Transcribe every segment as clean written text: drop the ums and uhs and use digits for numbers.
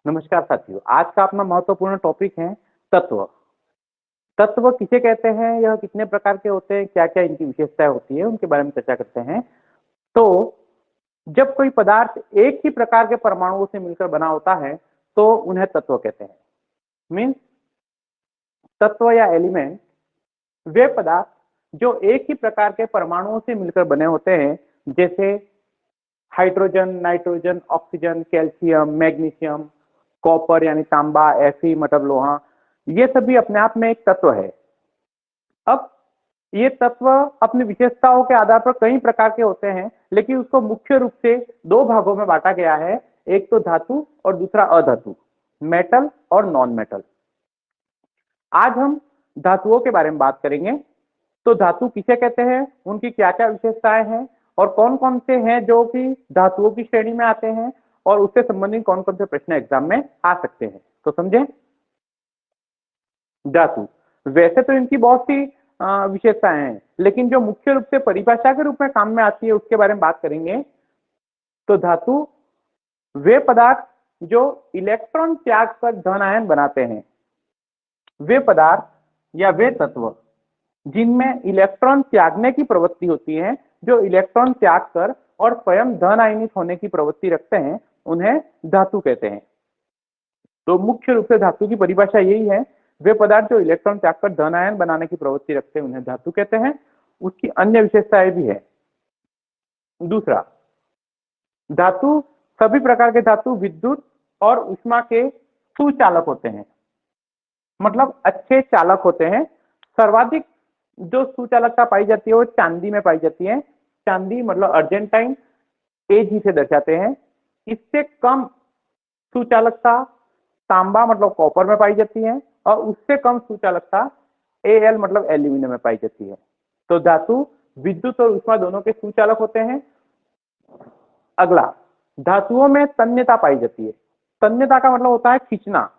नमस्कार साथियों, आज का अपना महत्वपूर्ण टॉपिक है तत्व। तत्व किसे कहते हैं, यह कितने प्रकार के होते हैं, क्या-क्या इनकी विशेषताएं होती है, उनके बारे में चर्चा करते हैं। तो जब कोई पदार्थ एक ही प्रकार के परमाणुओं से मिलकर बना होता है तो उन्हें तत्व कहते हैं। मीन्स तत्व या एलिमेंट वे पदार्थ जो एक ही प्रकार के परमाणुओं से मिलकर बने होते हैं, जैसे hydrogen, nitrogen, oxygen, calcium, magnesium, copper यानी तांबा, Fe मतलब लोहा, ये सभी अपने आप में एक तत्व है। अब ये तत्व अपनी विशेषताओं के आधार पर कई प्रकार के होते हैं, लेकिन उसको मुख्य रूप से दो भागों में बांटा गया है, एक तो धातु और दूसरा अधातु, मेटल और नॉन मेटल। आज हम धातुओं के बारे में बात करेंगे। तो धातु किसे कहते हैं, उनकी क्या क्या विशेषताएं हैं और कौन कौन से हैं जो कि धातुओं की श्रेणी में आते हैं और उससे संबंधित कौन कौन से प्रश्न एग्जाम में आ सकते हैं। तो समझे, धातु वैसे तो इनकी बहुत सी विशेषताएं हैं, लेकिन जो मुख्य रूप से परिभाषा के रूप में काम में आती है उसके बारे में बात करेंगे। तो धातु वे पदार्थ जो इलेक्ट्रॉन त्याग कर धन आयन बनाते हैं, वे पदार्थ या वे तत्व जिनमें इलेक्ट्रॉन त्यागने की प्रवृत्ति होती है, जो इलेक्ट्रॉन त्याग कर और स्वयं धन आयनित होने की प्रवृत्ति रखते हैं, उन्हें धातु कहते हैं। तो मुख्य रूप से धातु की परिभाषा यही है, वे पदार्थ जो इलेक्ट्रॉन त्याग कर धन आयन बनाने की प्रवृत्ति रखते हैं उन्हें धातु कहते हैं। उसकी अन्य विशेषताएं भी है। दूसरा, धातु सभी प्रकार के धातु विद्युत और ऊष्मा के सुचालक होते हैं, मतलब अच्छे चालक होते हैं। सर्वाधिक जो सुचालकता पाई जाती है वो चांदी में पाई जाती है। चांदी मतलब अर्जेंटाइन, Ag से दर्शाते हैं। इससे कम सुचालकता तांबा मतलब कॉपर में पाई जाती है और उससे कम सुचालकता Al मतलब एल्यूमिनियम में पाई जाती है। तो धातु विद्युत और ऊष्मा दोनों के सुचालक होते हैं। अगला, धातुओं में तन्यता पाई जाती है। तन्यता का मतलब होता है खींचना,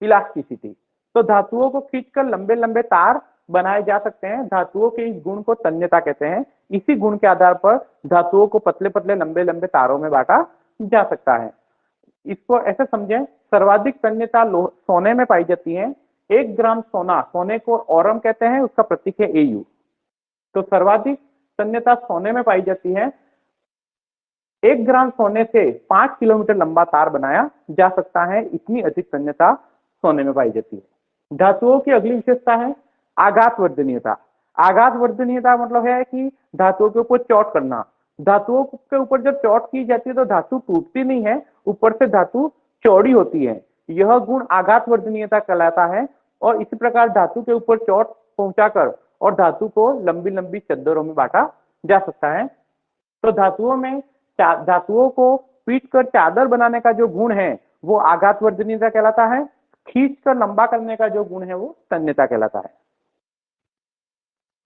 इलास्टिसिटी। तो धातुओं को खींचकर लंबे लंबे तार बनाए जा सकते हैं। धातुओं के इस गुण को तन्यता कहते हैं। इसी गुण के आधार पर धातुओं को पतले पतले लंबे लंबे तारों में बांटा जा सकता है। इसको ऐसे समझें, सर्वाधिक तन्यता सोने में पाई जाती है। 1 ग्राम सोना, सोने को ओरम कहते हैं, उसका प्रतीक है Au। तो सर्वाधिक तन्यता सोने में पाई जाती है। 1 ग्राम सोने से 5 किलोमीटर लंबा तार बनाया जा सकता है, इतनी अधिक तन्यता सोने में पाई जाती है। धातुओं की अगली विशेषता है आघात वर्धनीयता। आघात वर्धनीयता मतलब है कि धातुओं के ऊपर चोट करना। धातुओं के ऊपर जब चोट की जाती है तो धातु टूटती नहीं है, ऊपर से धातु चौड़ी होती है। यह गुण आघात वर्धनीयता कहलाता है। और इसी प्रकार धातु के ऊपर चोट पहुंचाकर और धातु को लंबी लंबी चद्दरों में बांटा जा सकता है। तो धातुओं में धातुओं को पीट कर चादर बनाने का जो गुण है वो आघात वर्धनीयता कहलाता है। खींच कर लंबा करने का जो गुण है वो तन्यता कहलाता है।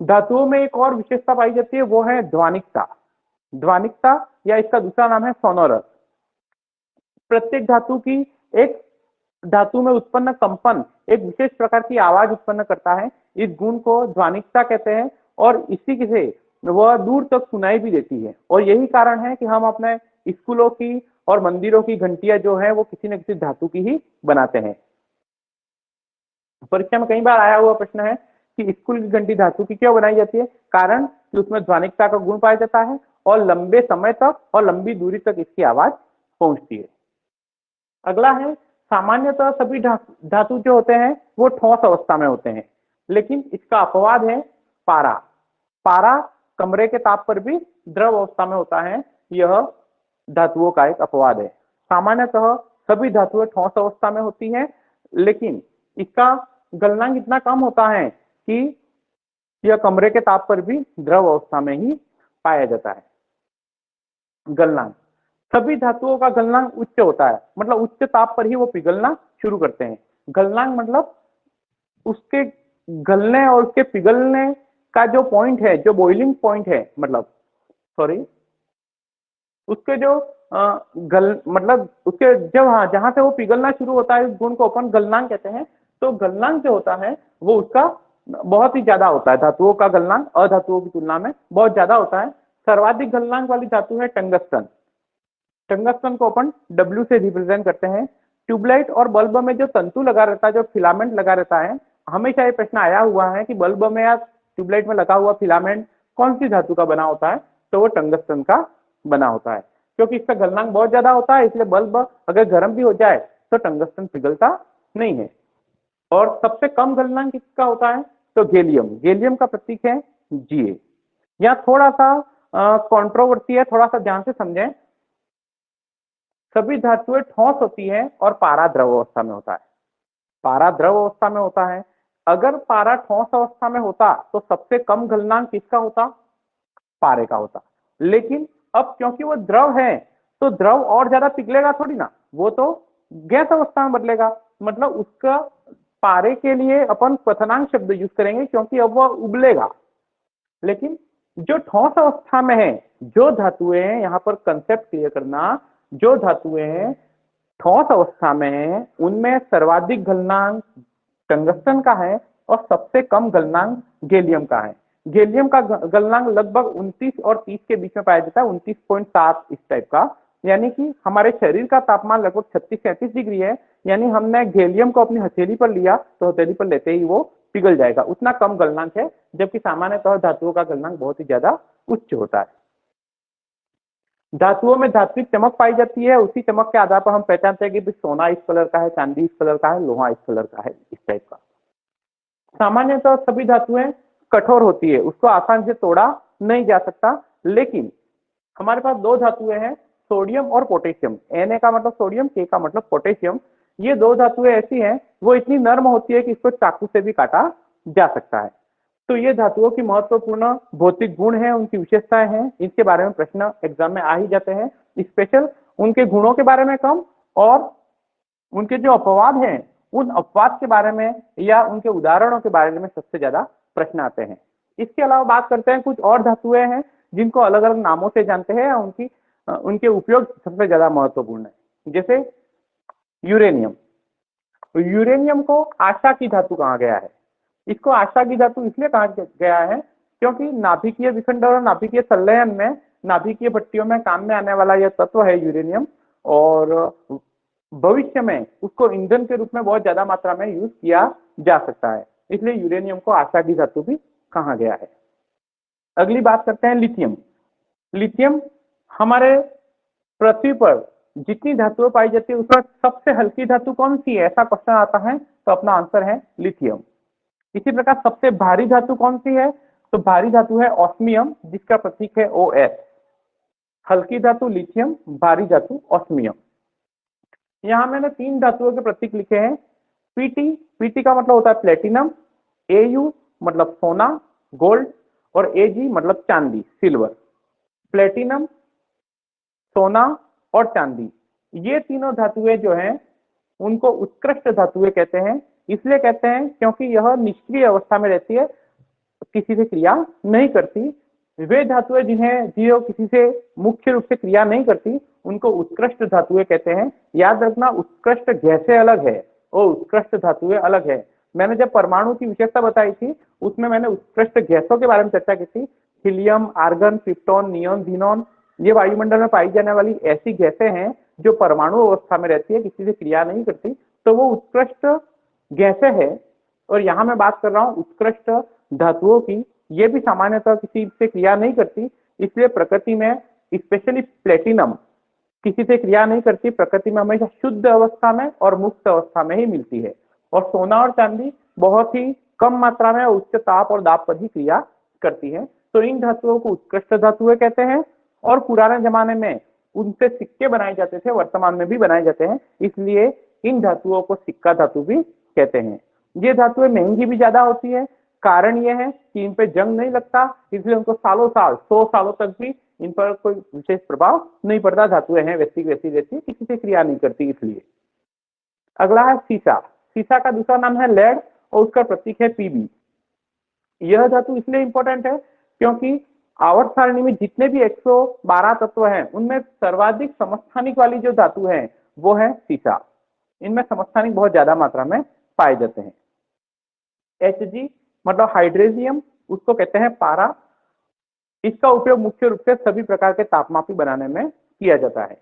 धातुओं में एक और विशेषता पाई जाती है, वो है ध्वनिकता। ध्वनिकता या इसका दूसरा नाम है सोनोरस। प्रत्येक धातु की एक धातु में उत्पन्न कंपन एक विशेष प्रकार की आवाज उत्पन्न करता है। इस गुण को ध्वनिकता कहते हैं और इसी से वह दूर तक सुनाई भी देती है। और यही कारण है कि हम अपने स्कूलों की और मंदिरों की घंटियां जो है वो किसी न किसी धातु की ही बनाते हैं। परीक्षा में कई बार आया हुआ प्रश्न है कि स्कूल की घंटी धातु की क्यों बनाई जाती है। कारण कि उसमें ध्वनिकता का गुण पाया जाता है और लंबे समय तक और लंबी दूरी तक इसकी आवाज पहुंचती है। अगला है, सामान्यतः सभी धातु जो होते हैं वो ठोस अवस्था में होते हैं, लेकिन इसका अपवाद है पारा। पारा कमरे के ताप पर भी द्रव अवस्था में होता है। यह धातुओं का एक अपवाद है। सामान्यतः सभी धातुएं ठोस अवस्था में होती हैं, लेकिन इसका गलनांक इतना कम होता है कि यह कमरे के ताप पर भी द्रव अवस्था में ही पाया जाता है। गलनांक, सभी धातुओं का गलनांक उच्च होता है, मतलब उच्च ताप पर ही वो पिघलना शुरू करते हैं। गलनांक मतलब उसके गलने और उसके पिघलने का जो पॉइंट है, जो बॉइलिंग पॉइंट है, मतलब सॉरी उसके जो मतलब उसके जब जहां से वो पिघलना शुरू होता है, इस गुण को अपन गलनांक कहते हैं। तो गलनांक जो होता है वो उसका बहुत ही ज्यादा होता है। धातुओं का गलनांक अधातुओं की तुलना में बहुत ज्यादा होता है। सर्वाधिक गलनांक वाली धातु है टंगस्टन। टंगस्टन को अपन W से रिप्रेजेंट करते हैं। ट्यूबलाइट और बल्ब में जो तंतु लगा रहता है, जो फिलामेंट लगा रहता है, हमेशा ये प्रश्न आया हुआ है कि बल्ब में या ट्यूबलाइट में लगा हुआ फिलामेंट कौन सी धातु का बना होता है, तो वो टंगस्टन का बना होता है। क्योंकि इसका गलनांक बहुत ज्यादा होता है, इसलिए बल्ब अगर गर्म भी हो जाए तो टंगस्टन पिघलता नहीं है। और सबसे कम गलनांक किसका होता है, तो गैलियम। गैलियम का प्रतीक है Ga। यहाँ थोड़ा सा कंट्रोवर्सी है, थोड़ा सा ध्यान से समझें। सभी धातुएं ठोस होती है और पारा द्रव अवस्था में होता है। पारा द्रव अवस्था में होता है। अगर पारा ठोस अवस्था में होता तो सबसे कम गलनांक किसका होता, पारे का होता। लेकिन अब क्योंकि वो द्रव है तो द्रव और ज्यादा पिघलेगा थोड़ी ना, वो तो गैस अवस्था में बदलेगा। मतलब उसका पारे के लिए अपन क्वथनांक शब्द यूज करेंगे क्योंकि अब वो उबलेगा। लेकिन जो ठोस अवस्था में है, जो धातुएं, यहाँ पर कंसेप्ट क्लियर करना, जो धातुएं ठोस अवस्था में है उनमें सर्वाधिक गलनांक टंगस्टन का है और सबसे कम गलनांक गैलियम का है। गैलियम का गलनांक लगभग 29 और 30 के बीच में पाया जाता है, 29.7 इस टाइप का। यानी कि हमारे शरीर का तापमान लगभग 36-37 डिग्री है। यानी हमने गैलियम को अपनी हथेली पर लिया तो हथेली पर लेते ही वो पिघल जाएगा, उतना कम गलनांक है। जबकि सामान्यतः धातुओं का गलनांक बहुत ही ज्यादा उच्च होता है। धातुओं में धात्विक चमक पाई जाती है, उसी चमक के आधार पर हम पहचानते हैं कि सोना इस कलर का है, चांदी इस कलर का है, लोहा इस कलर का है, इस टाइप का। सामान्यतः सभी धातुएं कठोर होती है, उसको आसानी से तोड़ा नहीं जा सकता। लेकिन हमारे पास दो धातुएं हैं, सोडियम और पोटेशियम। Na का मतलब सोडियम, K का मतलब पोटेशियम। ये दो धातुएं ऐसी हैं, वो इतनी नर्म होती है कि इसको चाकू से भी काटा जा सकता है। तो ये धातुओं की महत्वपूर्ण भौतिक गुण है, उनकी विशेषताएं हैं, इनके बारे में प्रश्न एग्जाम में आ ही जाते हैं। स्पेशल उनके गुणों के बारे में कम, और उनके जो अपवाद हैं उन अपवाद के बारे में या उनके उदाहरणों के बारे में सबसे ज्यादा प्रश्न आते हैं। इसके अलावा बात करते हैं कुछ और धातुएं हैं जिनको अलग अलग नामों से जानते हैं, उनके उपयोग सबसे ज्यादा महत्वपूर्ण है। जैसे यूरेनियम। तो यूरेनियम को आशा की धातु कहा गया है। इसको आशा की धातु इसलिए कहा गया है क्योंकि नाभिकीय विखंडन और नाभिकीय संलयन में, नाभिकीय भट्टियों में काम में आने वाला यह तत्व है यूरेनियम। और भविष्य में उसको ईंधन के रूप में बहुत ज्यादा मात्रा में यूज किया जा सकता है, इसलिए यूरेनियम को आशा की धातु भी कहा गया है। अगली बात करते हैं लिथियम। लिथियम हमारे पृथ्वी पर जितनी धातुएं पाई जाती है उसमें सबसे हल्की धातु कौन सी है, ऐसा क्वेश्चन आता है तो अपना आंसर है लिथियम। इसी प्रकार सबसे भारी धातु कौन सी है, तो भारी धातु है ऑस्मियम, जिसका प्रतीक है OS। हल्की धातु लिथियम, भारी धातु ऑस्मियम। यहां मैंने 3 धातुओं के प्रतीक लिखे हैं। पीटी, पीटी का मतलब होता है प्लेटिनम, AU मतलब सोना गोल्ड, और AG मतलब चांदी सिल्वर। प्लेटिनम, सोना और चांदी, ये तीनों धातुएं जो हैं उनको उत्कृष्ट धातुएं कहते हैं। इसलिए कहते हैं क्योंकि यह निष्क्रिय अवस्था में रहती है, किसी से क्रिया नहीं करती। वे धातुएं जिन्हें जो किसी से मुख्य रूप से क्रिया नहीं करती उनको उत्कृष्ट धातुएं कहते हैं। याद रखना, उत्कृष्ट गैसें अलग है और उत्कृष्ट धातुएं अलग है। मैंने जब परमाणु की विशेषता बताई थी उसमें मैंने उत्कृष्ट गैसों के बारे में चर्चा की थी। Helium, argon, krypton, neon, xenon, ये वायुमंडल में पाई जाने वाली ऐसी गैसें हैं जो परमाणु अवस्था में रहती है, किसी से क्रिया नहीं करती, तो वो उत्कृष्ट गैसें हैं। और यहाँ मैं बात कर रहा हूँ उत्कृष्ट धातुओं की, ये भी सामान्यतः किसी से क्रिया नहीं करती। इसलिए प्रकृति में स्पेशली प्लेटिनम किसी से क्रिया नहीं करती, प्रकृति में हमेशा शुद्ध अवस्था में और मुक्त अवस्था में ही मिलती है। और सोना और चांदी बहुत ही कम मात्रा में उच्च ताप और दाब पर ही क्रिया करती है। तो इन धातुओं को उत्कृष्ट धातुएं कहते हैं। और पुराने जमाने में उनसे सिक्के बनाए जाते थे, वर्तमान में भी बनाए जाते हैं, इसलिए इन धातुओं को सिक्का धातु भी कहते हैं। ये धातुएं महंगी भी ज्यादा होती है। कारण यह है कि इन पे जंग नहीं लगता, इसलिए उनको सालों साल 100 सालों तक भी इन पर कोई विशेष प्रभाव नहीं पड़ता। धातुएं हैं वैसी वैसी रहती, किसी से क्रिया नहीं करती इसलिए। अगला है सीसा। सीसा का दूसरा नाम है लेड और उसका प्रतीक है Pb। यह धातु इसलिए इंपॉर्टेंट है क्योंकि आवर्त सारणी में जितने भी 112 तत्व हैं उनमें सर्वाधिक समस्थानिक वाली जो धातु है वो है सीसा। इनमें समस्थानिक बहुत ज्यादा मात्रा में पाए जाते हैं। Hg मतलब हाइड्रेजियम, उसको कहते हैं पारा। इसका उपयोग मुख्य रूप से सभी प्रकार के तापमापी बनाने में किया जाता है।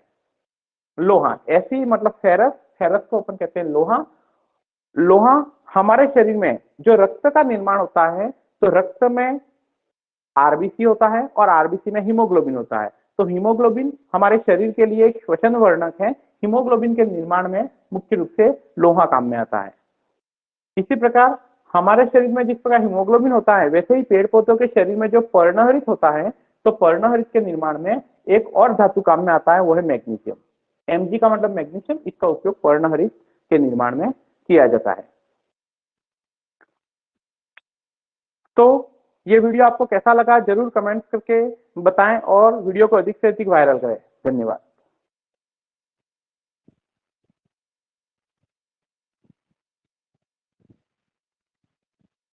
लोहा, Fe मतलब फेरस, फेरस को अपन कहते हैं लोहा। लोहा हमारे शरीर में जो रक्त का निर्माण होता है, तो रक्त में आरबीसी होता है और आरबीसी में हीमोग्लोबिन होता है। तो हीमोग्लोबिन हमारे शरीर के लिए एक श्वसन वर्णक है। हीमोग्लोबिन के निर्माण में मुख्य रूप से लोहा काम में आता है। इसी प्रकार हमारे शरीर में जिस प्रकार हीमोग्लोबिन होता है, वैसे ही पेड़ पौधों के शरीर में जो पर्णहरित होता है, तो पर्णहरित के निर्माण में एक और धातु काम में आता है, वो है मैग्नीशियम। Mg का मतलब मैग्नीशियम। इसका उपयोग पर्णहरित के निर्माण में किया जाता है। तो ये वीडियो आपको कैसा लगा जरूर कमेंट करके बताएं और वीडियो को अधिक से अधिक वायरल करें। धन्यवाद।